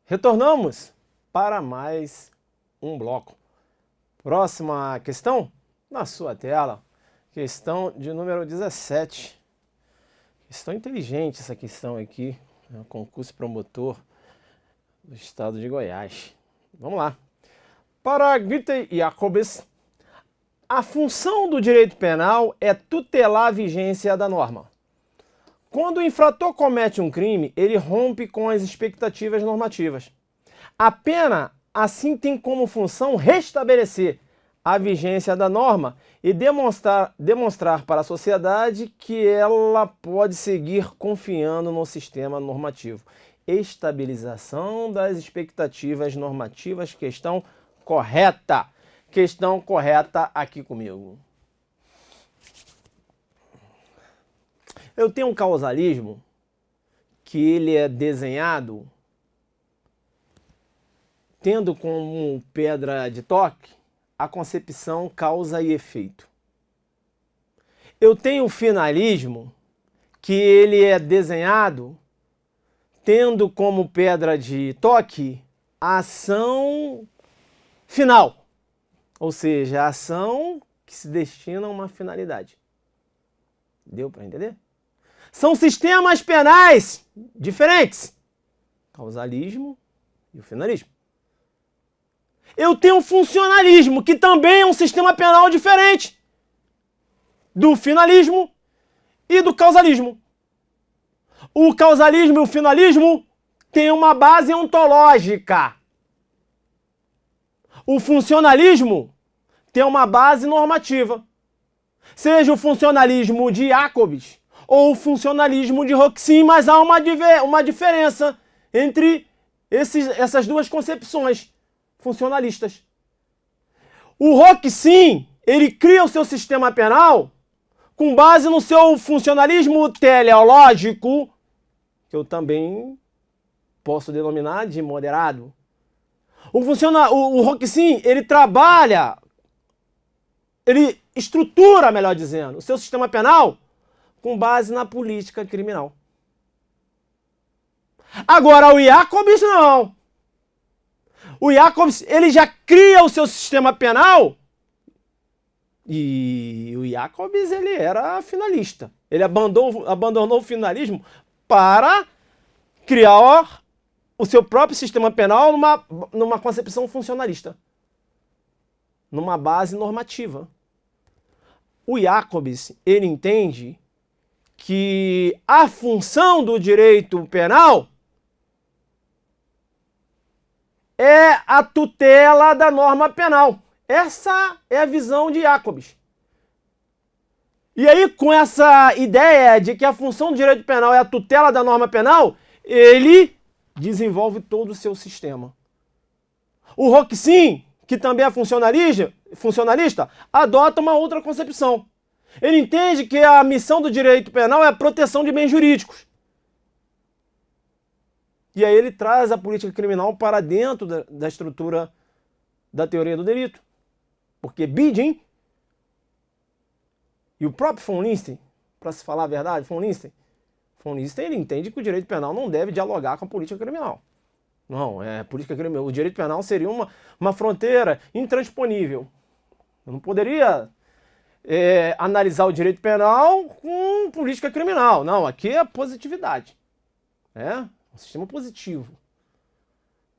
Retornamos para mais um bloco. Próxima questão na sua tela, questão de número 17. Questão inteligente essa questão aqui, concurso promotor do estado de Goiás. Vamos lá. Para Guiter e Jacobs, a função do direito penal é tutelar a vigência da norma. Quando o infrator comete um crime, ele rompe com as expectativas normativas. A pena, assim, tem como função restabelecer a vigência da norma e demonstrar para a sociedade que ela pode seguir confiando no sistema normativo. Estabilização das expectativas normativas, questão correta. Questão correta aqui comigo. Eu tenho um causalismo que ele é desenhado tendo como pedra de toque a concepção causa e efeito. Eu tenho o finalismo que ele é desenhado tendo como pedra de toque a ação final, ou seja, a ação que se destina a uma finalidade. Deu para entender? São sistemas penais diferentes, causalismo e o finalismo. Eu tenho o funcionalismo, que também é um sistema penal diferente do finalismo e do causalismo. O causalismo e o finalismo têm uma base ontológica. O funcionalismo tem uma base normativa. Seja o funcionalismo de Jacobs ou o funcionalismo de Roxin, mas há uma diferença entre essas duas concepções funcionalistas. O Roxin, ele cria o seu sistema penal com base no seu funcionalismo teleológico, que eu também posso denominar de moderado. O Roxin, ele trabalha, ele estrutura, melhor dizendo, o seu sistema penal com base na política criminal. Agora, o Jacobs não. O Jacobs, ele já cria o seu sistema penal e o Jacobs, ele era finalista. Ele abandonou o finalismo para criar o seu próprio sistema penal numa concepção funcionalista, numa base normativa. O Jacobs, ele entende que a função do direito penal é a tutela da norma penal. Essa é a visão de Jacobs. E aí, com essa ideia de que a função do direito penal é a tutela da norma penal, ele desenvolve todo o seu sistema. O Roxin, que também é funcionalista, adota uma outra concepção. Ele entende que a missão do direito penal é a proteção de bens jurídicos. E aí ele traz a política criminal para dentro da estrutura da teoria do delito. Porque Bidin e o próprio von Listen, para se falar a verdade, von Listen, ele entende que o direito penal não deve dialogar com a política criminal. Não, política criminal. O direito penal seria uma fronteira intransponível. Eu não poderia analisar o direito penal com política criminal. Não, aqui é positividade. Um sistema positivo.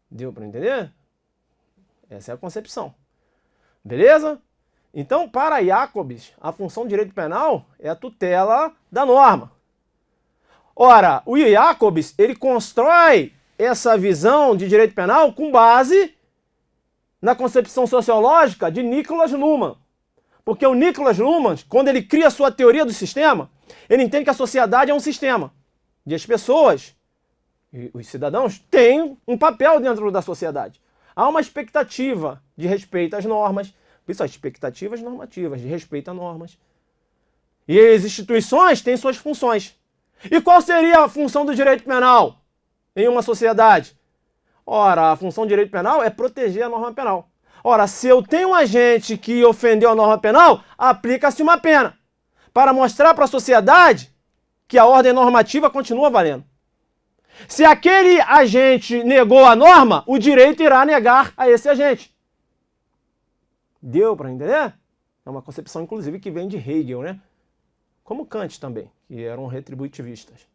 Deu para entender? Essa é a concepção. Beleza? Então, para Jacobs, a função do direito penal é a tutela da norma. Ora, o Jacobs, ele constrói essa visão de direito penal com base na concepção sociológica de Niklas Luhmann. Porque o Niklas Luhmann, quando ele cria a sua teoria do sistema, ele entende que a sociedade é um sistema. E as pessoas, os cidadãos, têm um papel dentro da sociedade. Há uma expectativa de respeito às normas, isso, expectativas normativas, de respeito a normas. E as instituições têm suas funções. E qual seria a função do direito penal em uma sociedade? Ora, a função do direito penal é proteger a norma penal. Ora, se eu tenho um agente que ofendeu a norma penal, aplica-se uma pena para mostrar para a sociedade que a ordem normativa continua valendo. Se aquele agente negou a norma, o direito irá negar a esse agente. Deu para entender? É uma concepção, inclusive, que vem de Hegel, né? Como Kant também, que eram retributivistas.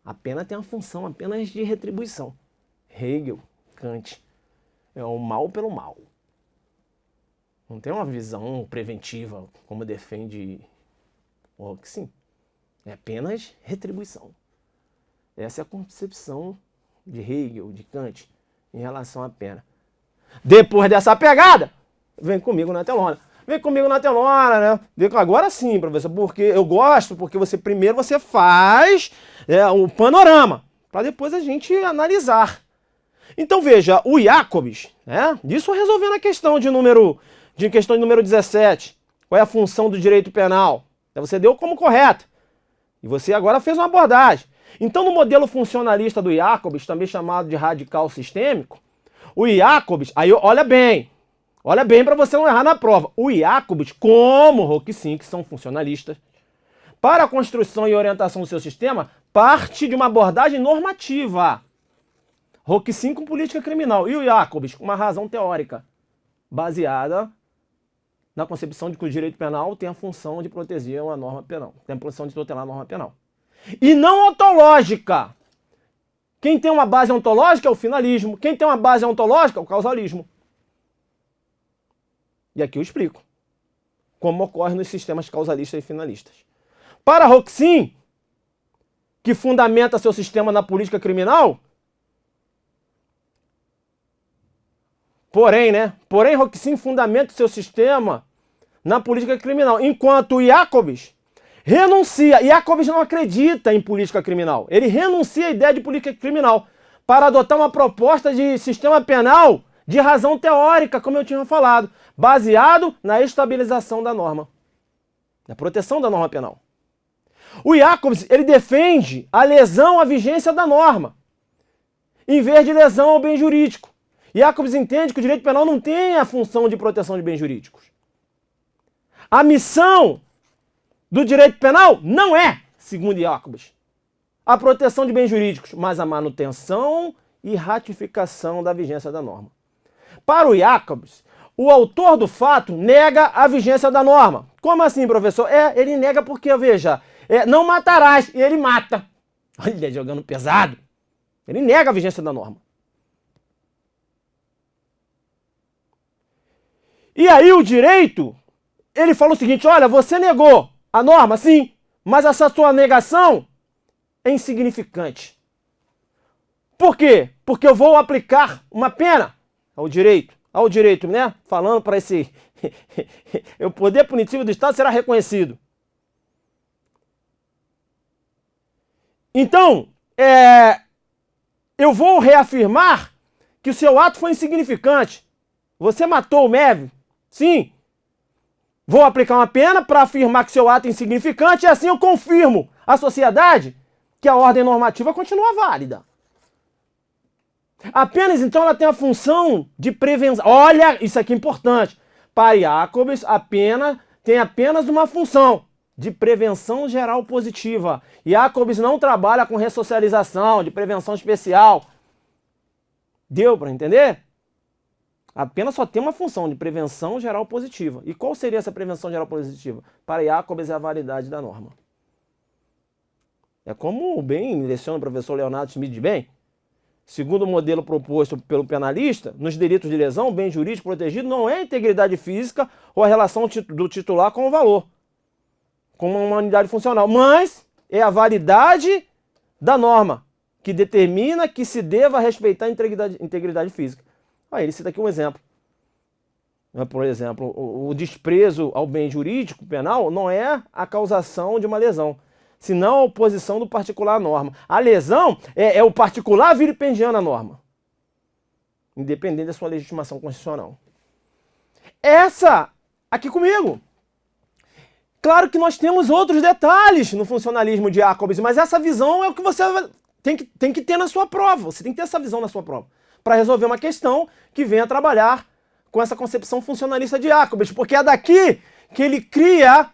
A pena tem uma função apenas de retribuição. Hegel, Kant, é o mal pelo mal. Não tem uma visão preventiva, como defende o que sim. É apenas retribuição. Essa é a concepção de Hegel, de Kant, em relação à pena. Depois dessa pegada, vem comigo na telona. Vem comigo na telona, né? Agora sim, professor, porque eu gosto, porque primeiro você faz um panorama, para depois a gente analisar. Então veja, o Jacobs, né? Disso resolvendo a questão de número 17. Qual é a função do direito penal? Você deu como correta. E você agora fez uma abordagem. Então, no modelo funcionalista do Jacobs, também chamado de radical sistêmico, o Jacobs, aí olha bem para você não errar na prova. O Jacobs, como o Roque-Sinn, que são funcionalistas, para a construção e orientação do seu sistema, parte de uma abordagem normativa. Roque-Sinn com política criminal e o Jacobs com uma razão teórica, baseada na concepção de que o direito penal tem a função de proteger uma norma penal, tem a função de tutelar a norma penal. E não ontológica. Quem tem uma base ontológica é o finalismo. Quem tem uma base ontológica é o causalismo. E aqui eu explico como ocorre nos sistemas causalistas e finalistas. Para Roque-Sinn, que fundamenta seu sistema na política criminal, Porém, Roque-Sinn fundamenta seu sistema na política criminal, enquanto Jacobs renuncia. Jacobs não acredita em política criminal. Ele renuncia à ideia de política criminal para adotar uma proposta de sistema penal de razão teórica, como eu tinha falado, baseado na estabilização da norma, na proteção da norma penal. O Jacobs, ele defende a lesão à vigência da norma, em vez de lesão ao bem jurídico. Jacobs entende que o direito penal não tem a função de proteção de bens jurídicos. A missão do direito penal não é, segundo Jacobs, a proteção de bens jurídicos, mas a manutenção e ratificação da vigência da norma. Para o Jacobs, o autor do fato nega a vigência da norma. Como assim, professor? Ele nega porque, veja, não matarás, e ele mata. Olha, jogando pesado. Ele nega a vigência da norma. E aí o direito, ele fala o seguinte, olha, você negou a norma, sim, mas essa sua negação é insignificante. Por quê? Porque eu vou aplicar uma pena ao direito, né? Falando para esse... o poder punitivo do Estado será reconhecido. Então, eu vou reafirmar que o seu ato foi insignificante. Você matou o MEV? Sim. Vou aplicar uma pena para afirmar que seu ato é insignificante e assim eu confirmo à sociedade que a ordem normativa continua válida. Apenas então ela tem a função de prevenção. Olha, isso aqui é importante. Para Jacobs, a pena tem apenas uma função de prevenção geral positiva. Jacobs não trabalha com ressocialização, de prevenção especial. Deu para entender? A pena só tem uma função de prevenção geral positiva. E qual seria essa prevenção geral positiva? Para Jacobs é a validade da norma. É como bem leciona o professor Leonardo Schmidt de bem. Segundo o modelo proposto pelo penalista, nos delitos de lesão, o bem jurídico protegido não é a integridade física ou a relação do titular com o valor, com uma unidade funcional, mas é a validade da norma, que determina que se deva respeitar a integridade física. Aí ele cita aqui um exemplo. Por exemplo, o desprezo ao bem jurídico penal não é a causação de uma lesão, senão a oposição do particular à norma. A lesão é o particular vilipendiando a norma, independente da sua legitimação constitucional. Essa, aqui comigo. Claro que nós temos outros detalhes no funcionalismo de Jacobs, mas essa visão é o que você tem que ter na sua prova. Você tem que ter essa visão na sua prova, para resolver uma questão que venha trabalhar com essa concepção funcionalista de Jacobs, porque é daqui que ele cria,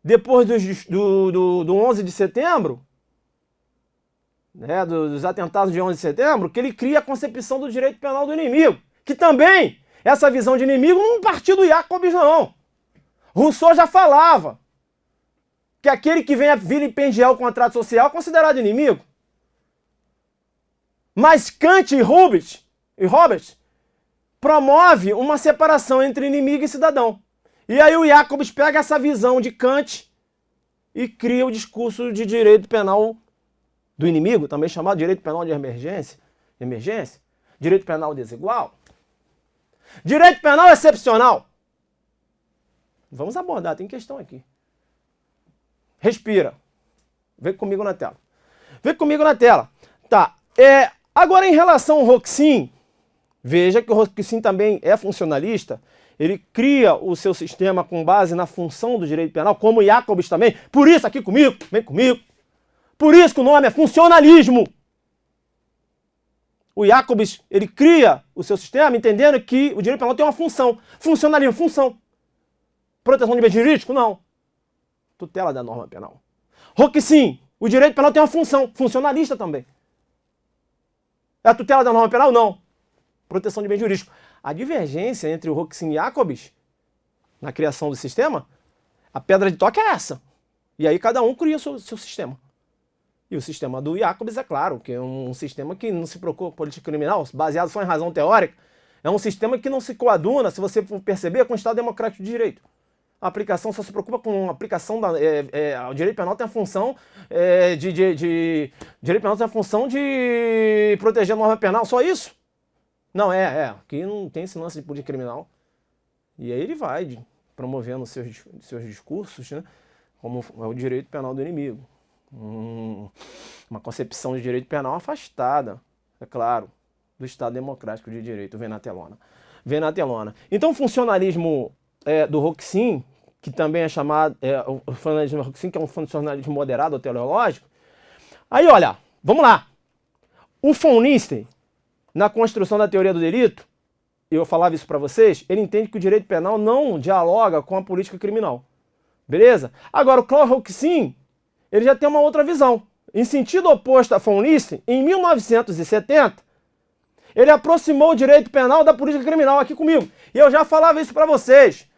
depois do 11 de setembro, né, dos atentados de 11 de setembro, que ele cria a concepção do direito penal do inimigo, que também, essa visão de inimigo não partiu do Jacobs, não. Rousseau já falava que aquele que vem a vilipendiar o contrato social é considerado inimigo. Mas Kant e Hobbes promove uma separação entre inimigo e cidadão. E aí o Jacobs pega essa visão de Kant e cria o discurso de direito penal do inimigo, também chamado direito penal de emergência, direito penal desigual, direito penal excepcional. Vamos abordar, tem questão aqui. Respira. Vem comigo na tela. Vem comigo na tela. Tá. Agora, em relação ao Roxin, veja que o Roxin também é funcionalista. Ele cria o seu sistema com base na função do direito penal, como Jacobs também. Por isso, aqui comigo, vem comigo. Por isso que o nome é funcionalismo. O Jacobs, ele cria o seu sistema entendendo que o direito penal tem uma função. Funcionalismo, função. Proteção de bem jurídico? Não. Tutela da norma penal. Roxin, o direito penal tem uma função. Funcionalista também. É a tutela da norma penal? Não. Proteção de bem jurídico. A divergência entre o Roxin e Jacobs, na criação do sistema, a pedra de toque é essa. E aí cada um cria o seu sistema. E o sistema do Jacobs, é claro, que é um sistema que não se preocupa com política criminal, baseado só em razão teórica. É um sistema que não se coaduna, se você for perceber, com o Estado Democrático de Direito. A aplicação só se preocupa com a aplicação da... o direito penal tem a função direito penal tem a função de proteger a norma penal, só isso? Não, aqui não tem esse lance de política criminal. E aí ele vai promovendo seus discursos, né, como é o direito penal do inimigo. Uma concepção de direito penal afastada, é claro, do Estado Democrático de Direito. Vem na telona. Então o funcionalismo do Roxin, que também é chamado, o funcionalismo do Roxin, que é um funcionalismo moderado ou teleológico. Aí olha, vamos lá. O von Nisten, na construção da teoria do delito, eu falava isso para vocês, ele entende que o direito penal não dialoga com a política criminal. Beleza? Agora, o Klaus Roxin, ele já tem uma outra visão. Em sentido oposto a von Nisten, em 1970, ele aproximou o direito penal da política criminal aqui comigo. E eu já falava isso para vocês.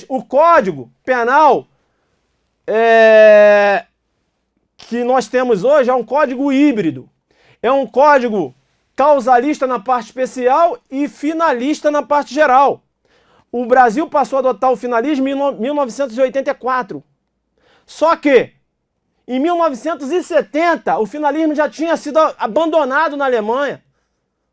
O Código Penal que nós temos hoje é um código híbrido. É um código causalista na parte especial e finalista na parte geral. O Brasil passou a adotar o finalismo em 1984. Só que, em 1970, o finalismo já tinha sido abandonado na Alemanha.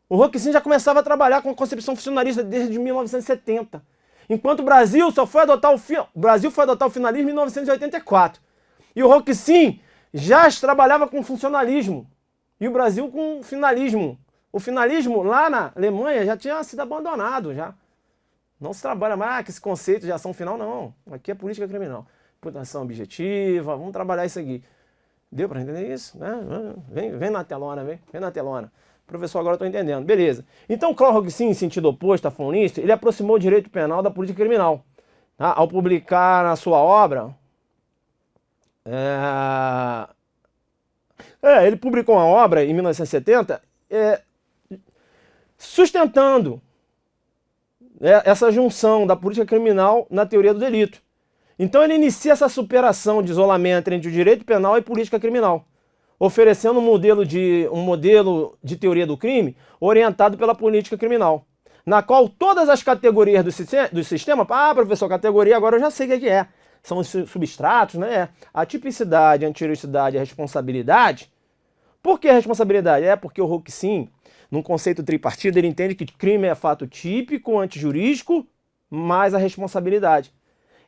O Roxin já começava a trabalhar com a concepção funcionalista desde 1970. Enquanto o Brasil foi adotar o finalismo em 1984. E o Roxin já trabalhava com funcionalismo. E o Brasil com finalismo. O finalismo lá na Alemanha já tinha sido abandonado. Já. Não se trabalha mais com esse conceito de ação final, não. Aqui é política criminal. Punição objetiva, vamos trabalhar isso aqui. Deu para entender isso? Né? Vem na telona, vem na telona. Professor, agora eu estou entendendo. Beleza. Então, Klaus Roxin, em sentido oposto a von Nisten, ele aproximou o direito penal da política criminal. Tá? Ao publicar na sua obra... ele publicou uma obra em 1970 sustentando essa junção da política criminal na teoria do delito. Então ele inicia essa superação de isolamento entre o direito penal e política criminal, oferecendo um modelo de teoria do crime orientado pela política criminal, na qual todas as categorias do sistema, professor, categoria agora eu já sei o que é. São os substratos, né? A tipicidade, a anterioricidade e a responsabilidade. Por que a responsabilidade? Porque o Roxin, num conceito tripartido, ele entende que crime é fato típico, antijurídico, mais a responsabilidade.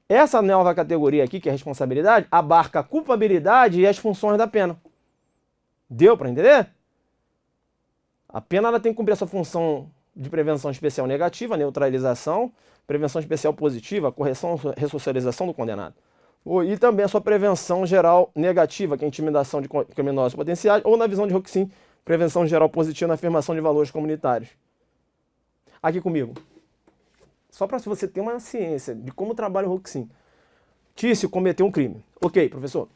Essa nova categoria aqui, que é a responsabilidade, abarca a culpabilidade e as funções da pena. Deu para entender? A pena ela tem que cumprir essa função de prevenção especial negativa, neutralização, prevenção especial positiva, correção, ressocialização do condenado. E também a sua prevenção geral negativa, que é a intimidação de criminosos potenciais, ou na visão de Roxin, prevenção geral positiva na afirmação de valores comunitários. Aqui comigo. Só para você ter uma ciência de como trabalha o Roxin. Tício cometeu um crime. Ok, professor.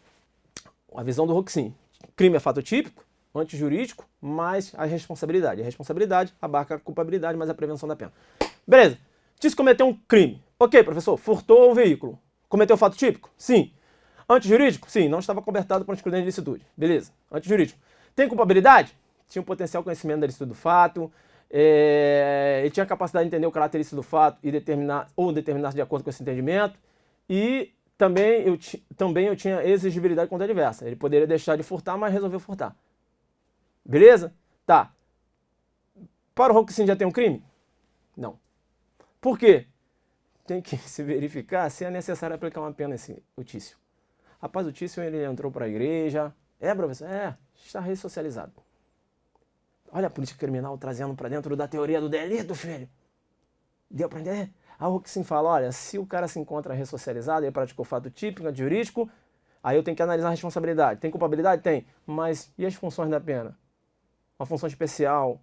A visão do Roxin. crime é fato típico, antijurídico, mais a responsabilidade. A responsabilidade abarca a culpabilidade, mais a prevenção da pena. Beleza. Disse cometeu um crime. Ok, professor, furtou o veículo. Cometeu fato típico? Sim. Antijurídico? Sim, não estava cobertado por excludente de licitude. Beleza. Antijurídico. Tem culpabilidade? Tinha um potencial conhecimento da licitude do fato, ele tinha a capacidade de entender o caráter ilícito do fato e determinar-se de acordo com esse entendimento. E também eu tinha exigibilidade contra adversa. Ele poderia deixar de furtar, mas resolveu furtar. Beleza? Tá. Para o Roquesim já tem um crime? Não. Por quê? Tem que se verificar se é necessário aplicar uma pena nesse Tício. Rapaz, o Tício ele entrou para a igreja. É, professor? É, está ressocializado. Olha a política criminal trazendo para dentro da teoria do delito, filho. Deu para entender? A Roquesim fala, olha, se o cara se encontra ressocializado, ele praticou fato típico, jurídico, aí eu tenho que analisar a responsabilidade. Tem culpabilidade? Tem. Mas e as funções da pena? Uma função especial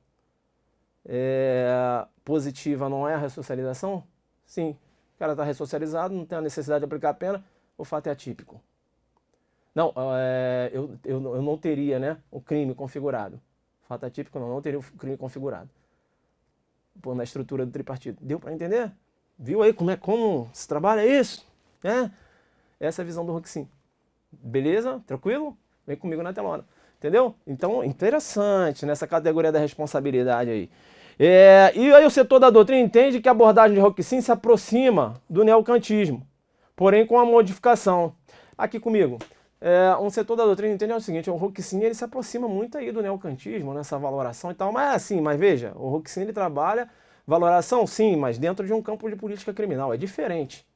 positiva não é a ressocialização? Sim. O cara está ressocializado, não tem a necessidade de aplicar a pena, o fato é atípico. Não, eu não teria, né, o crime configurado. Fato atípico não teria o crime configurado. Pô, na estrutura do tripartite. Deu para entender? Viu aí como se trabalha isso? Essa é a visão do Roquesim. Beleza? Tranquilo? Vem comigo na telona. Entendeu? Então, interessante nessa categoria da responsabilidade aí. E aí o setor da doutrina entende que a abordagem de Roquesim se aproxima do neocantismo, porém com a modificação. Aqui comigo. Um setor da doutrina entende o seguinte, o Roquesim ele se aproxima muito aí do neocantismo, nessa valoração e tal, mas assim, mas veja, o Roquesim ele trabalha valoração, sim, mas dentro de um campo de política criminal, é diferente.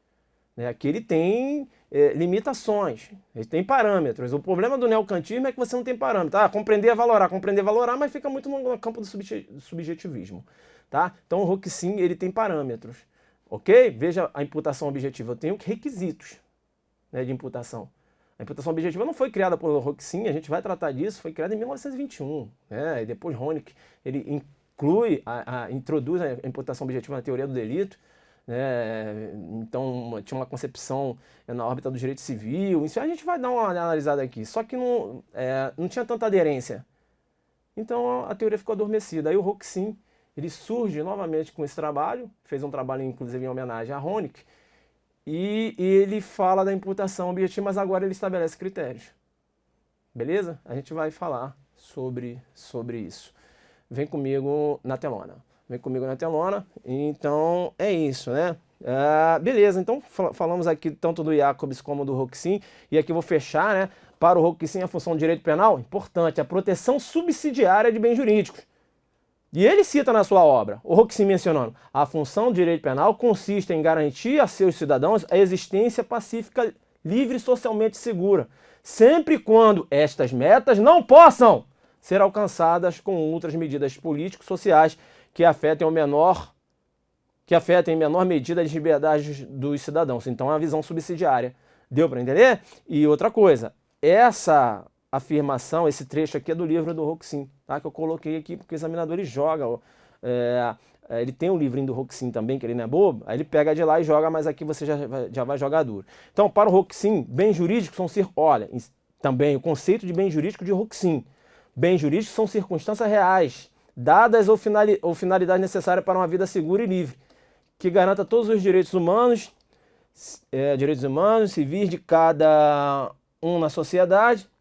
Aqui ele tem limitações, ele tem parâmetros. O problema do neocantismo é que você não tem parâmetro. Compreender é valorar, mas fica muito no campo do subjetivismo. Tá? Então o Roquesim ele tem parâmetros. Ok? Veja a imputação objetiva, eu tenho requisitos, né, de imputação. A imputação objetiva não foi criada por Roquesim, a gente vai tratar disso, foi criada em 1921. E depois Honeck ele introduz a imputação objetiva na teoria do delito. Então tinha uma concepção na órbita do direito civil. Isso a gente vai dar uma analisada aqui. Só que não tinha tanta aderência. Então a teoria ficou adormecida. Aí o Roquesim ele surge novamente com esse trabalho, fez um trabalho inclusive em homenagem a Honeck. E ele fala da imputação objetiva, mas agora ele estabelece critérios. Beleza? A gente vai falar sobre isso. Vem comigo na telona. Vem comigo na telona. Então, é isso, né? Beleza, então falamos aqui tanto do Jacobs como do Roquesim. E aqui eu vou fechar, né? Para o Roquesim, a função do direito penal, importante, a proteção subsidiária de bens jurídicos. E ele cita na sua obra, o Roquesim mencionando, a função do direito penal consiste em garantir a seus cidadãos a existência pacífica, livre e socialmente segura, sempre quando estas metas não possam ser alcançadas com outras medidas político-sociais que afetem em menor medida as liberdades dos cidadãos. Então é uma visão subsidiária. Deu para entender? E outra coisa, essa afirmação, esse trecho aqui é do livro do Roquesim, tá? Que eu coloquei aqui porque o examinador ele joga. Ele tem um livrinho do Roquesim também, que ele não é bobo, aí ele pega de lá e joga, mas aqui você já vai jogar duro. Então, para o Roquesim, bens jurídicos são também o conceito de bem jurídico de Roquesim. Bens jurídicos são circunstâncias reais, dadas ou finalidade necessária para uma vida segura e livre, que garanta todos os direitos humanos, civis de cada um na sociedade,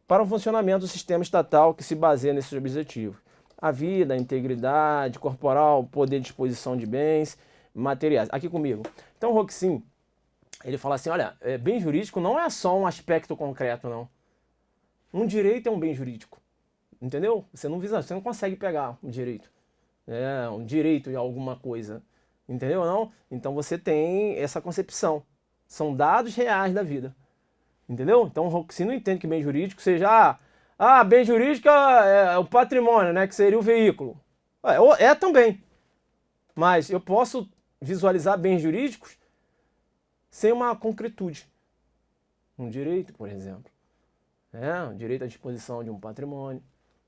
para o funcionamento do sistema estatal que se baseia nesses objetivos. A vida, a integridade corporal, o poder de disposição de bens materiais. Aqui comigo. Então o Roquesim, ele fala assim, olha, bem jurídico não é só um aspecto concreto, não. Um direito é um bem jurídico. Entendeu? Você não consegue pegar um direito. Um direito de alguma coisa. Entendeu não? Então você tem essa concepção. São dados reais da vida. Entendeu? Então o Roquesim não entende que bem jurídico seja... bem jurídico é o patrimônio, né? Que seria o veículo. Também. Mas eu posso visualizar bens jurídicos sem uma concretude. Um direito, por exemplo. Um direito à disposição de um patrimônio.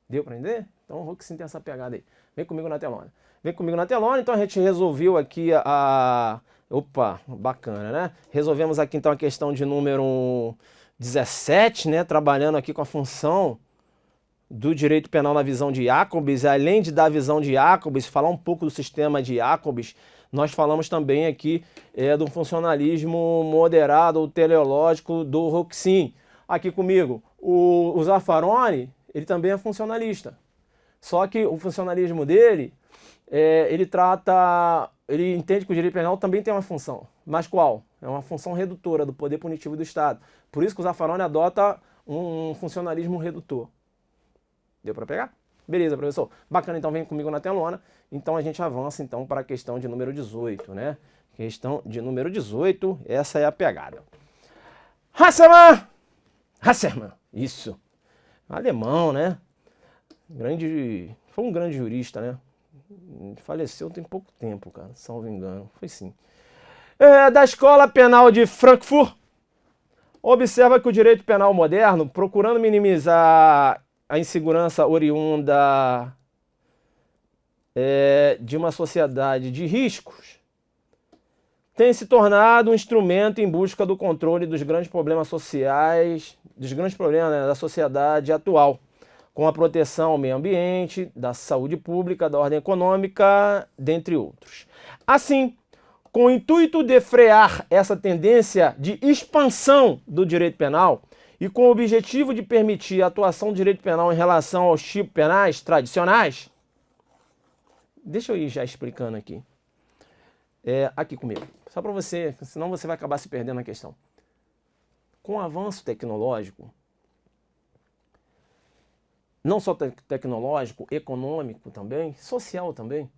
Deu para entender? Então o Roquesim tem essa pegada aí. Vem comigo na telona. Vem comigo na telona, então a gente resolveu aqui Opa, bacana, né? Resolvemos aqui então a questão de número 17, né? Trabalhando aqui com a função do direito penal na visão de Jacobs, além de dar a visão de Jacobs, falar um pouco do sistema de Jacobs, nós falamos também aqui do funcionalismo moderado ou teleológico do Roxin. Aqui comigo, o Zaffaroni, ele também é funcionalista. Só que o funcionalismo dele, ele entende que o direito penal também tem uma função. Mas qual? É uma função redutora do poder punitivo do Estado. Por isso que o Zaffaroni adota um funcionalismo redutor. Deu para pegar? Beleza, professor. Bacana, então vem comigo na telona. Então a gente avança então para a questão de número 18, né? Questão de número 18, essa é a pegada. Hasselmann, isso. Alemão, né? Foi um grande jurista, né? Faleceu tem pouco tempo, cara, salvo engano. Foi sim. Da Escola Penal de Frankfurt, observa que o direito penal moderno, procurando minimizar a insegurança oriunda de uma sociedade de riscos, tem se tornado um instrumento em busca do controle dos grandes problemas sociais, dos grandes problemas, né, da sociedade atual, com a proteção ao meio ambiente, da saúde pública, da ordem econômica, dentre outros. Assim, com o intuito de frear essa tendência de expansão do direito penal e com o objetivo de permitir a atuação do direito penal em relação aos tipos penais tradicionais, deixa eu ir já explicando aqui. Aqui comigo, só para você, senão você vai acabar se perdendo na questão. Com o avanço tecnológico, não só tecnológico, econômico também, social também,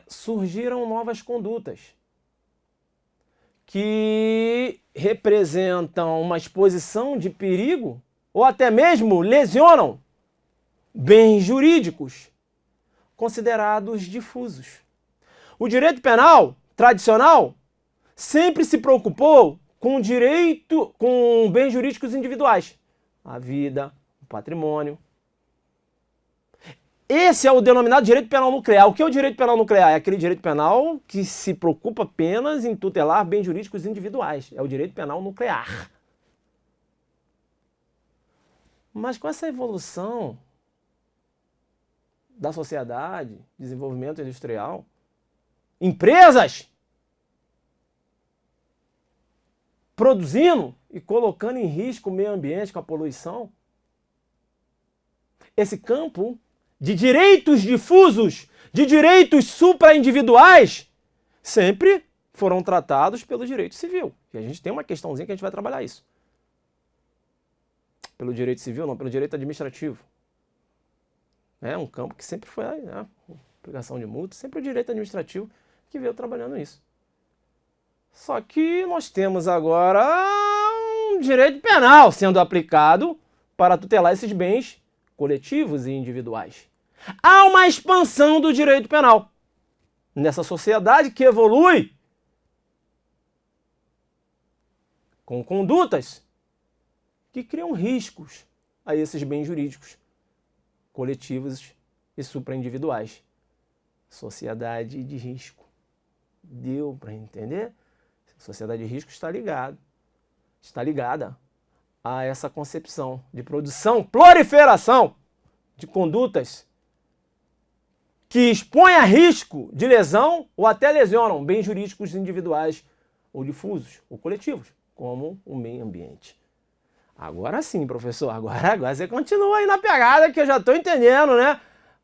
surgiram novas condutas que representam uma exposição de perigo ou até mesmo lesionam bens jurídicos considerados difusos. O direito penal tradicional sempre se preocupou com bens jurídicos individuais, a vida, o patrimônio. Esse é o denominado direito penal nuclear. O que é o direito penal nuclear? É aquele direito penal que se preocupa apenas em tutelar bens jurídicos individuais. É o direito penal nuclear. Mas com essa evolução da sociedade, desenvolvimento industrial, empresas produzindo e colocando em risco o meio ambiente com a poluição, esse campo de direitos difusos, de direitos supraindividuais, sempre foram tratados pelo direito civil. E a gente tem uma questãozinha que a gente vai trabalhar isso. Pelo direito civil, não, pelo direito administrativo. É um campo que sempre foi, né, aplicação de multa, sempre o direito administrativo que veio trabalhando isso. Só que nós temos agora um direito penal sendo aplicado para tutelar esses bens coletivos e individuais. Há uma expansão do direito penal nessa sociedade que evolui com condutas que criam riscos a esses bens jurídicos coletivos e supraindividuais. Sociedade de risco. Deu para entender? Sociedade de risco está ligada a essa concepção de produção, proliferação de condutas que expõem a risco de lesão ou até lesionam bens jurídicos individuais ou difusos ou coletivos, como o meio ambiente. Agora sim, professor, agora você continua aí na pegada que eu já estou entendendo, né?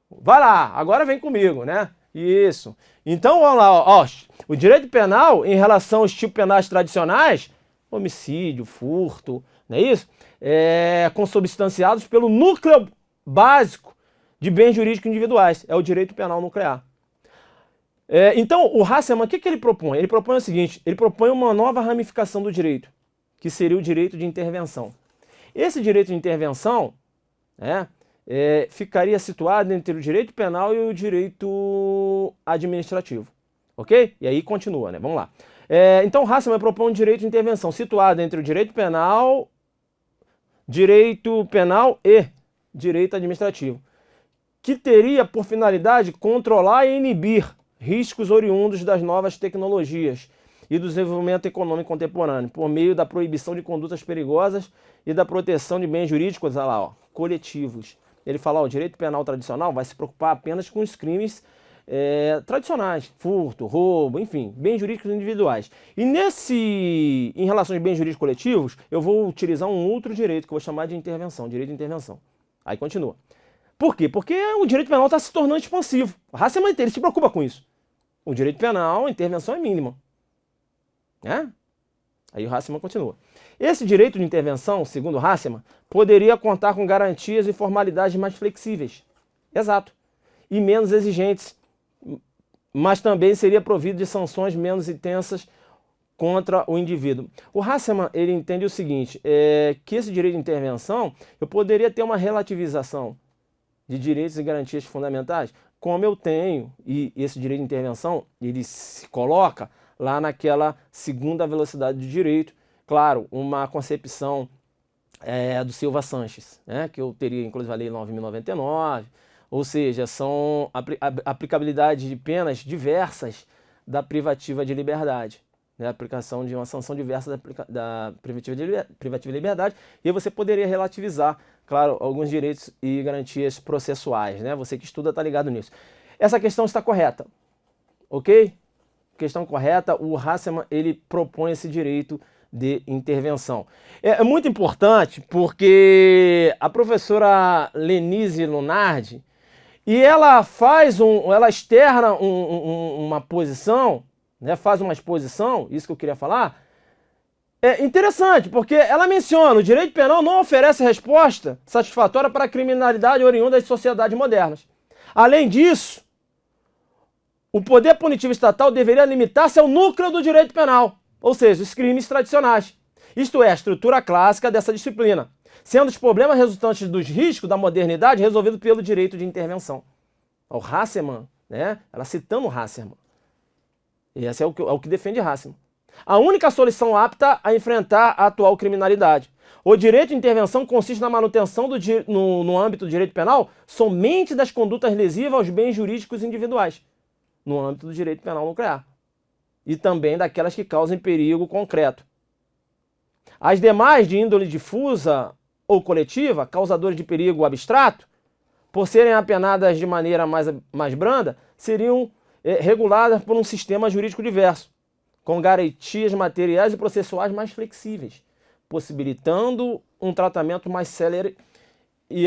Vai lá, agora vem comigo, né? Isso. Então, vamos lá, ó. O direito penal, em relação aos tipos penais tradicionais, homicídio, furto, não é isso? Consubstanciados pelo núcleo básico de bens jurídicos individuais. É o direito penal nuclear. Então, o Hasselmann, o que ele propõe? Ele propõe o seguinte, ele propõe uma nova ramificação do direito, que seria o direito de intervenção. Esse direito de intervenção ficaria situado entre o direito penal e o direito administrativo. Ok? E aí continua, né? Vamos lá. Então, o Hasselmann propõe um direito de intervenção situado entre o direito penal e direito administrativo, que teria por finalidade controlar e inibir riscos oriundos das novas tecnologias e do desenvolvimento econômico contemporâneo, por meio da proibição de condutas perigosas e da proteção de bens jurídicos, olha lá, ó, coletivos. Ele fala, ó, o direito penal tradicional vai se preocupar apenas com os crimes tradicionais, furto, roubo, enfim, bens jurídicos individuais. E em relação aos bens jurídicos coletivos, eu vou utilizar um outro direito que eu vou chamar de intervenção, direito de intervenção. Aí continua. Por quê? Porque o direito penal está se tornando expansivo. A Hasseman ele se preocupa com isso. O direito penal, a intervenção é mínima. Né? Aí o Hasseman continua. Esse direito de intervenção, segundo Hasseman, poderia contar com garantias e formalidades mais flexíveis. Exato. E menos exigentes, mas também seria provido de sanções menos intensas contra o indivíduo. O Hasseman, ele entende o seguinte, que esse direito de intervenção, eu poderia ter uma relativização de direitos e garantias fundamentais, como eu tenho, e esse direito de intervenção, ele se coloca lá naquela segunda velocidade do direito, claro, uma concepção do Silva Sanches, né, que eu teria inclusive a Lei 9.099, ou seja, são aplicabilidade de penas diversas da privativa de liberdade, né, a aplicação de uma sanção diversa da privativa de liberdade, e você poderia relativizar, claro, alguns direitos e garantias processuais, né, você que estuda está ligado nisso. Essa questão está correta, ok? Questão correta, o Hasseman ele propõe esse direito de intervenção. É muito importante porque a professora Lenise Lunardi, e ela ela externa uma posição, né, faz uma exposição, isso que eu queria falar, é interessante, porque ela menciona o direito penal não oferece resposta satisfatória para a criminalidade oriunda das sociedades modernas. Além disso, o poder punitivo estatal deveria limitar-se ao núcleo do direito penal, ou seja, os crimes tradicionais. Isto é, a estrutura clássica dessa disciplina, sendo os problemas resultantes dos riscos da modernidade resolvidos pelo direito de intervenção. O Hasseman, né, ela citando Hasseman. E esse é o que defende Hasseman. A única solução apta a enfrentar a atual criminalidade. O direito de intervenção consiste na manutenção no âmbito do direito penal somente das condutas lesivas aos bens jurídicos individuais, no âmbito do direito penal nuclear, e também daquelas que causem perigo concreto. As demais, de índole difusa ou coletiva, causadores de perigo abstrato, por serem apenadas de maneira mais branda, seriam reguladas por um sistema jurídico diverso, com garantias materiais e processuais mais flexíveis, possibilitando um tratamento mais célere e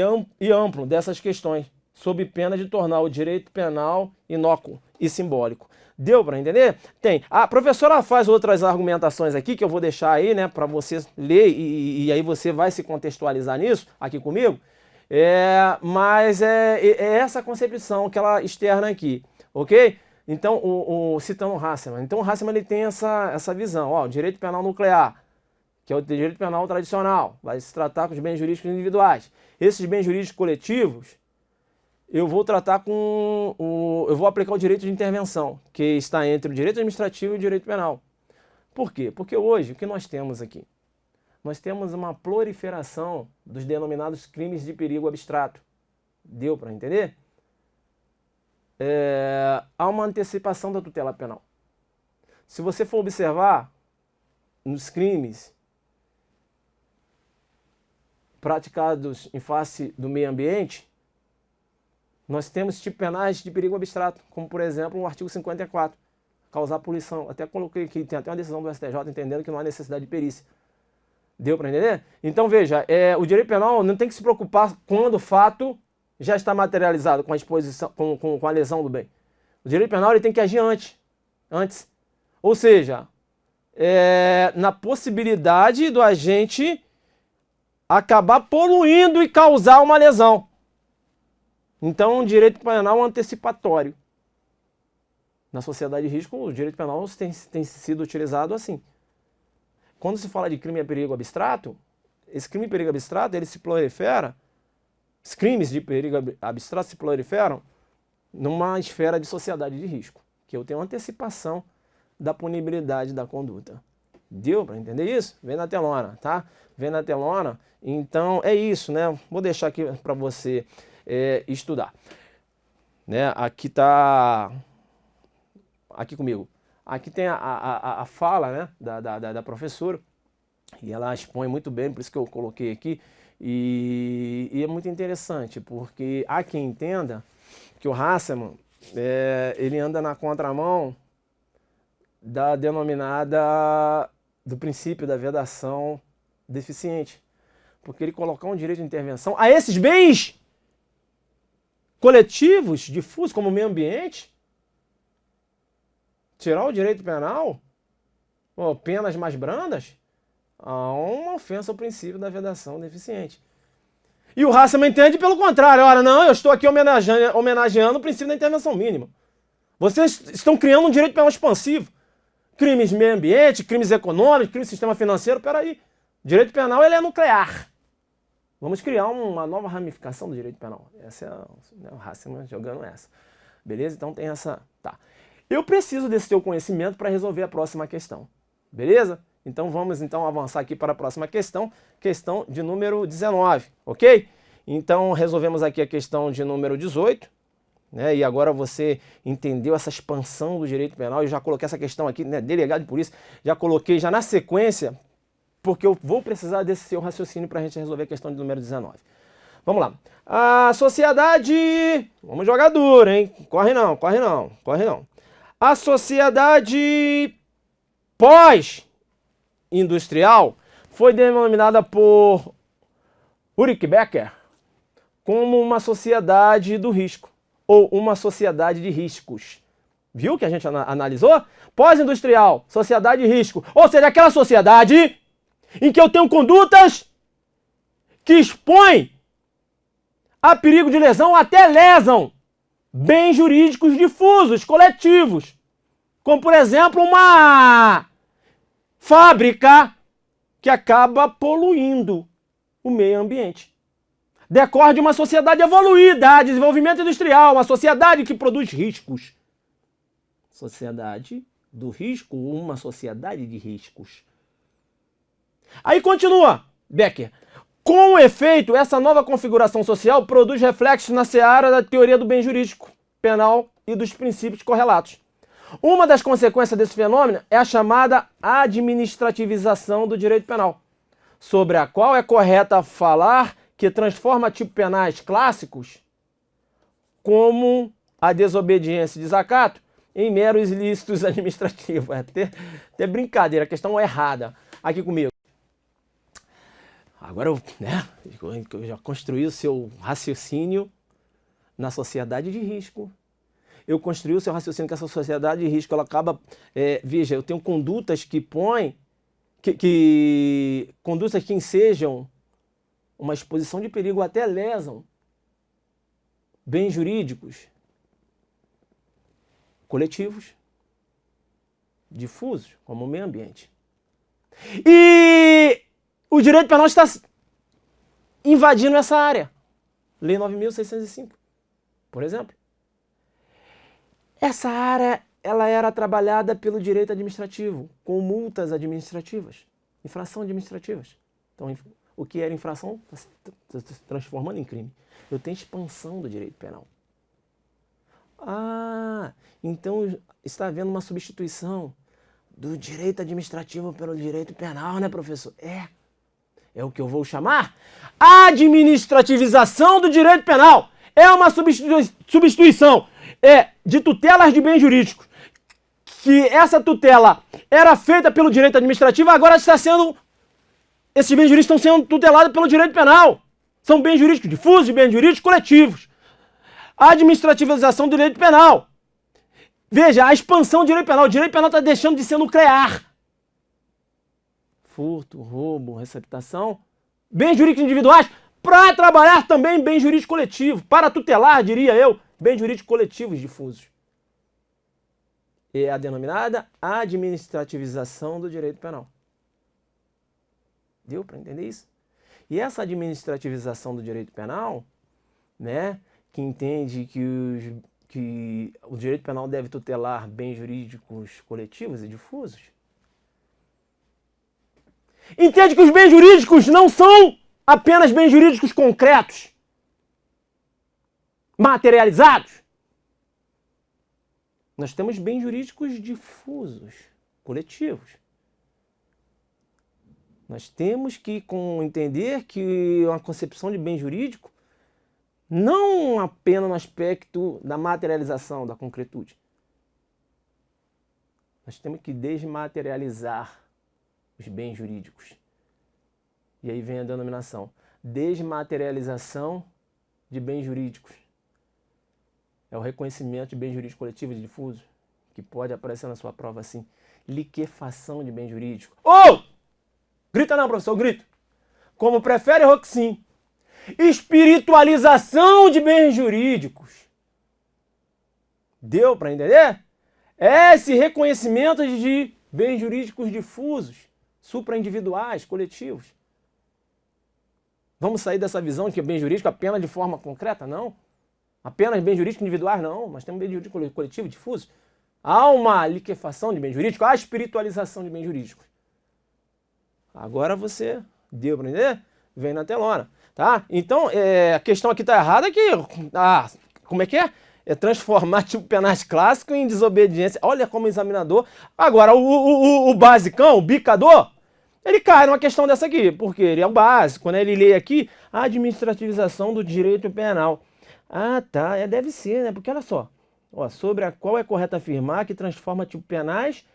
amplo dessas questões, sob pena de tornar o direito penal inócuo e simbólico. Deu para entender? Tem. A professora faz outras argumentações aqui que eu vou deixar aí, né, para você ler e aí você vai se contextualizar nisso aqui comigo. Mas é essa concepção que ela externa aqui, ok? Então, citando o Hasseman. Então, o Hasseman ele tem essa visão. Ó, o direito penal nuclear, que é o direito penal tradicional, vai se tratar com os bens jurídicos individuais. Esses bens jurídicos coletivos, eu vou tratar eu vou aplicar o direito de intervenção, que está entre o direito administrativo e o direito penal. Por quê? Porque hoje, o que nós temos aqui? Nós temos uma proliferação dos denominados crimes de perigo abstrato. Deu para entender? Há uma antecipação da tutela penal. Se você for observar nos crimes praticados em face do meio ambiente, nós temos tipos penais de perigo abstrato, como por exemplo o artigo 54, causar poluição. Até coloquei aqui, tem até uma decisão do STJ entendendo que não há necessidade de perícia. Deu para entender? Então veja, o direito penal não tem que se preocupar quando o fato já está materializado com a exposição, com a lesão do bem. O direito penal ele tem que agir antes. Ou seja, na possibilidade do agente acabar poluindo e causar uma lesão. Então, o direito penal antecipatório. Na sociedade de risco, o direito penal tem sido utilizado assim. Quando se fala de crime a perigo abstrato, esse crime de perigo abstrato, ele se prolifera, os crimes de perigo abstrato se proliferam numa esfera de sociedade de risco, que eu tenho antecipação da punibilidade da conduta. Deu para entender isso? Vem na telona, tá? Vem na telona. Então, é isso, né? Vou deixar aqui para você estudar. Né? Aqui tá... Aqui comigo. Aqui tem a fala, né, da professora, E ela expõe muito bem, por isso que eu coloquei aqui. E é muito interessante, porque há quem entenda que o Hasselmann, ele anda na contramão da denominada do princípio da vedação deficiente. Porque ele colocar um direito de intervenção a esses bens coletivos, difusos, como o meio ambiente, tirar o direito penal, ou penas mais brandas, há uma ofensa ao princípio da vedação deficiente. E o Hasselmann entende pelo contrário. Olha, não, eu estou aqui homenageando o princípio da intervenção mínima. Vocês estão criando um direito penal expansivo. Crimes de meio ambiente, crimes econômicos, crimes do sistema financeiro, peraí. Direito penal ele é nuclear. Vamos criar uma nova ramificação do direito penal. Essa é o Hasselmann jogando essa. Beleza? Então tem essa... Tá. Eu preciso desse teu conhecimento para resolver a próxima questão. Beleza? Então vamos então avançar aqui para a próxima questão. Questão de número 19, ok? Então resolvemos aqui a questão de número 18. Né? E agora você entendeu essa expansão do direito penal. Eu já coloquei essa questão aqui, né? Delegado de polícia. Já coloquei já na sequência... porque eu vou precisar desse seu raciocínio para a gente resolver a questão de número 19. Vamos lá. A sociedade... Vamos jogar duro, hein? Corre não, corre não, corre não. A sociedade pós-industrial foi denominada por Ulrich Becker como uma sociedade do risco, ou uma sociedade de riscos. Viu que a gente analisou? Pós-industrial, sociedade de risco. Ou seja, aquela sociedade... em que eu tenho condutas que expõem a perigo de lesão, até lesam bens jurídicos difusos, coletivos. Como, por exemplo, uma fábrica que acaba poluindo o meio ambiente. Decorre de uma sociedade evoluída, desenvolvimento industrial, uma sociedade que produz riscos. Sociedade do risco, uma sociedade de riscos. Aí continua, Becker. Com efeito, essa nova configuração social produz reflexos na seara da teoria do bem jurídico, penal e dos princípios correlatos. Uma das consequências desse fenômeno é a chamada administrativização do direito penal, sobre a qual é correto falar que transforma tipos penais clássicos, como a desobediência e desacato, em meros ilícitos administrativos. É até brincadeira, a questão é errada. Aqui comigo. Agora eu já construí o seu raciocínio na sociedade de risco. Eu construí o seu raciocínio que essa sociedade de risco, ela acaba... veja, eu tenho condutas que põem... condutas que ensejam uma exposição de perigo, até lesam bens jurídicos coletivos, difusos, como o meio ambiente. E... o direito penal está invadindo essa área. Lei 9.605, por exemplo. Essa área, ela era trabalhada pelo direito administrativo, com multas administrativas, infração administrativas. Então, o que era infração está se transformando em crime. Eu tenho expansão do direito penal. Ah, então está havendo uma substituição do direito administrativo pelo direito penal, né, professor? É o que eu vou chamar administrativização do direito penal. É uma substituição de tutelas de bens jurídicos. Que essa tutela era feita pelo direito administrativo, agora está sendo... esses bens jurídicos estão sendo tutelados pelo direito penal. São bens jurídicos difusos e bens jurídicos coletivos. A administrativização do direito penal. Veja, a expansão do direito penal. O direito penal está deixando de ser nuclear. Furto, roubo, receptação, bens jurídicos individuais, para trabalhar também bens jurídicos coletivos, para tutelar, diria eu, bens jurídicos coletivos difusos. É a denominada administrativização do direito penal. Deu para entender isso? E essa administrativização do direito penal, né, que entende que o direito penal deve tutelar bens jurídicos coletivos e difusos, entende que os bens jurídicos não são apenas bens jurídicos concretos, materializados. Nós temos bens jurídicos difusos, coletivos. Nós temos que entender que uma concepção de bem jurídico não apenas no aspecto da materialização, da concretude. Nós temos que desmaterializar os bens jurídicos. E aí vem a denominação. Desmaterialização de bens jurídicos. É o reconhecimento de bem jurídico coletivo e difuso, que pode aparecer na sua prova assim. Liquefação de bem jurídico. Grita não, professor, grito. Como prefere Roxin. Espiritualização de bens jurídicos. Deu para entender? Esse reconhecimento de bens jurídicos difusos, supraindividuais, coletivos. Vamos sair dessa visão de que é bem jurídico apenas de forma concreta? Não. Apenas bem jurídico individuais? Não. Mas temos bem jurídico coletivo, difuso. Há uma liquefação de bem jurídico, há espiritualização de bens jurídicos. Agora você deu para entender? Vem na telona, tá? Então, a questão aqui está errada que... como é que é? É transformar tipo penais clássico em desobediência. Olha como examinador... Agora, o basicão, o bicador, ele cai numa questão dessa aqui, porque ele é o básico, né? Ele lê aqui a administrativização do direito penal. Ah, tá, deve ser, né? Porque olha só, sobre a qual é correto afirmar que transforma tipo penais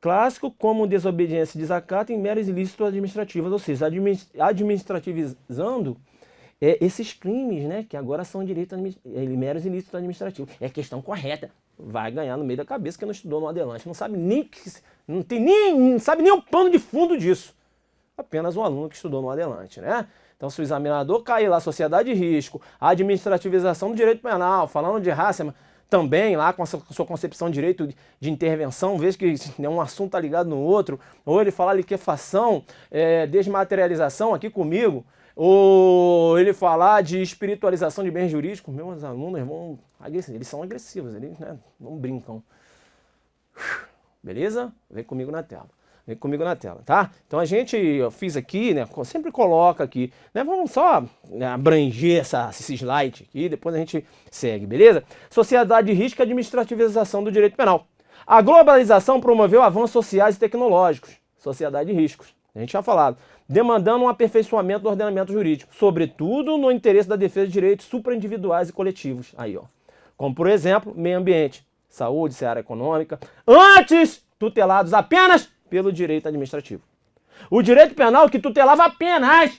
clássico como desobediência e desacato em meros ilícitos administrativos, ou seja, administrativizando esses crimes, né, que agora são meros ilícitos administrativos. É questão correta. Vai ganhar no meio da cabeça que não estudou no Adelante. Não sabe nem não sabe nem o pano de fundo disso. Apenas um aluno que estudou no Adelante, né? Então, se o examinador cair lá, sociedade de risco, administrativização do direito penal, falando de Hasselmann, também lá com a sua concepção de direito de intervenção, veja que um assunto está ligado no outro, ou ele falar liquefação, desmaterialização aqui comigo, ou ele falar de espiritualização de bens jurídicos, meus alunos vão agressivos, eles são agressivos, eles não brincam. Beleza? Vem comigo na tela. Vem comigo na tela, tá? Então eu fiz aqui, né? Sempre coloca aqui, né? Vamos só abranger esse slide aqui, depois a gente segue, beleza? Sociedade de risco e administrativização do direito penal. A globalização promoveu avanços sociais e tecnológicos. Sociedade de riscos. A gente já falado. Demandando um aperfeiçoamento do ordenamento jurídico, sobretudo no interesse da defesa de direitos supraindividuais e coletivos. Aí, ó. Como, por exemplo, meio ambiente, saúde, seara econômica, antes tutelados apenas pelo direito administrativo. O direito penal que tutelava apenas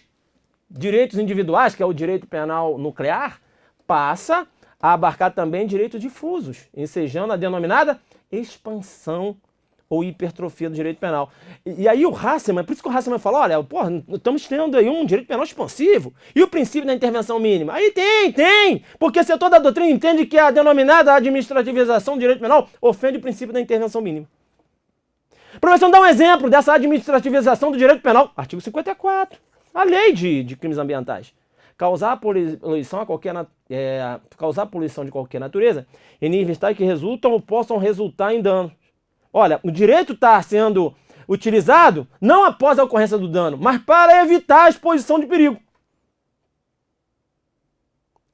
direitos individuais, que é o direito penal nuclear, passa a abarcar também direitos difusos, ensejando a denominada expansão ou hipertrofia do direito penal. E aí o Hasselmann, por isso que o Hasselmann falou, olha, estamos tendo aí um direito penal expansivo. E o princípio da intervenção mínima? Aí tem! Porque se toda a doutrina entende que a denominada administrativização do direito penal ofende o princípio da intervenção mínima. Professor, dá um exemplo dessa administrativização do direito penal. Artigo 54, a lei de crimes ambientais. Causar poluição de qualquer natureza em níveis tais que resultam ou possam resultar em dano. Olha, o direito está sendo utilizado não após a ocorrência do dano, mas para evitar a exposição de perigo.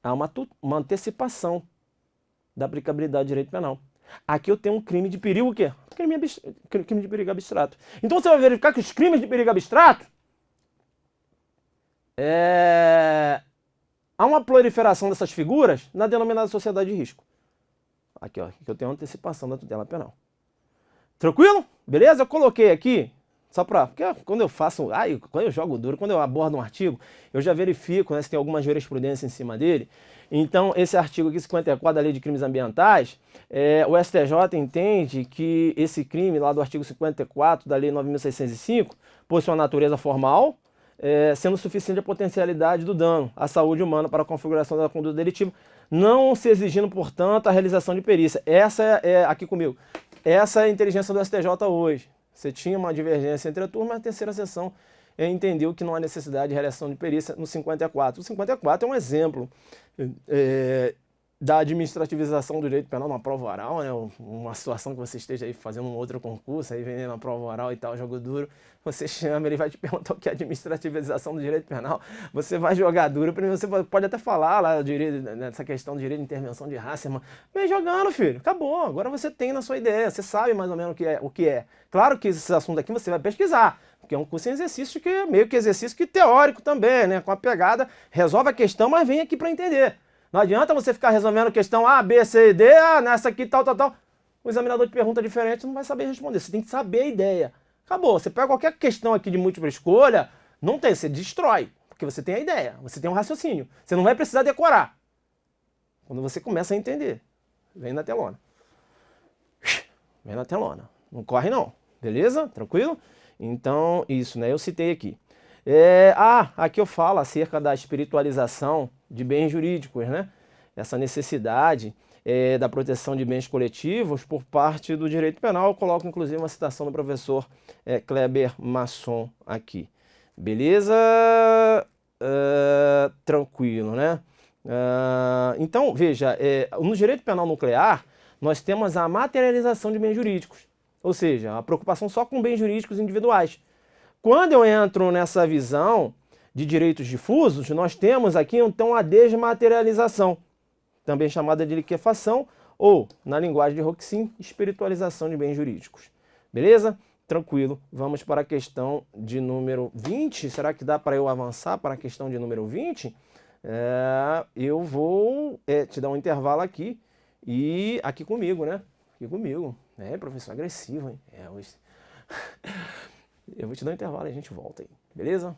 Há uma antecipação da aplicabilidade do direito penal. Aqui eu tenho um crime de perigo, o quê? Crime de perigo abstrato. Então você vai verificar que os crimes de perigo abstrato há uma proliferação dessas figuras na denominada sociedade de risco. Aqui, ó, que eu tenho antecipação da tutela penal. Tranquilo? Beleza? Eu coloquei aqui, só para... Porque quando eu faço... quando eu jogo duro, quando eu abordo um artigo, eu já verifico, né, se tem alguma jurisprudência em cima dele. Então, esse artigo aqui, 54 da Lei de Crimes Ambientais, o STJ entende que esse crime lá do artigo 54 da Lei 9.605, por sua natureza formal, sendo suficiente a potencialidade do dano à saúde humana para a configuração da conduta delitiva, não se exigindo, portanto, a realização de perícia. Essa aqui comigo. Essa é a inteligência do STJ hoje. Você tinha uma divergência entre a turma, mas a terceira sessão entendeu que não há necessidade de realização de perícia no 54. O 54 é um exemplo da administrativização do direito penal numa prova oral, né? Uma situação que você esteja aí fazendo um outro concurso, aí vem na prova oral e tal, jogo duro, você chama, ele vai te perguntar o que é administrativização do direito penal, você vai jogar duro, primeiro você pode até falar lá nessa questão do direito de intervenção de Hasselmann, vem jogando, filho, acabou, agora você tem na sua ideia, você sabe mais ou menos o que é. Claro que esse assunto aqui você vai pesquisar, porque é um curso em exercício que é meio que exercício que teórico também, né? Com a pegada, resolve a questão, mas vem aqui para entender. Não adianta você ficar resolvendo questão A, B, C e D, nessa aqui, tal, tal, tal. O examinador te pergunta diferente, você não vai saber responder. Você tem que saber a ideia. Acabou. Você pega qualquer questão aqui de múltipla escolha, não tem, você destrói. Porque você tem a ideia, você tem um raciocínio. Você não vai precisar decorar. Quando você começa a entender. Vem na telona. Vem na telona. Não corre não. Beleza? Tranquilo? Então, isso, né? Eu citei aqui. Aqui eu falo acerca da espiritualização de bens jurídicos, né? Essa necessidade da proteção de bens coletivos por parte do direito penal. Eu coloco, inclusive, uma citação do professor Kleber Masson aqui. Beleza? Tranquilo, né? Então, veja, no direito penal nuclear, nós temos a materialização de bens jurídicos, ou seja, a preocupação só com bens jurídicos individuais. Quando eu entro nessa visão de direitos difusos, nós temos aqui, então, a desmaterialização, também chamada de liquefação, ou, na linguagem de Roxin, espiritualização de bens jurídicos. Beleza? Tranquilo. Vamos para a questão de número 20. Será que dá para eu avançar para a questão de número 20? Eu vou te dar um intervalo aqui e aqui comigo, né? Aqui comigo. Professor agressivo, hein? Hoje... Eu vou te dar um intervalo e a gente volta aí. Beleza?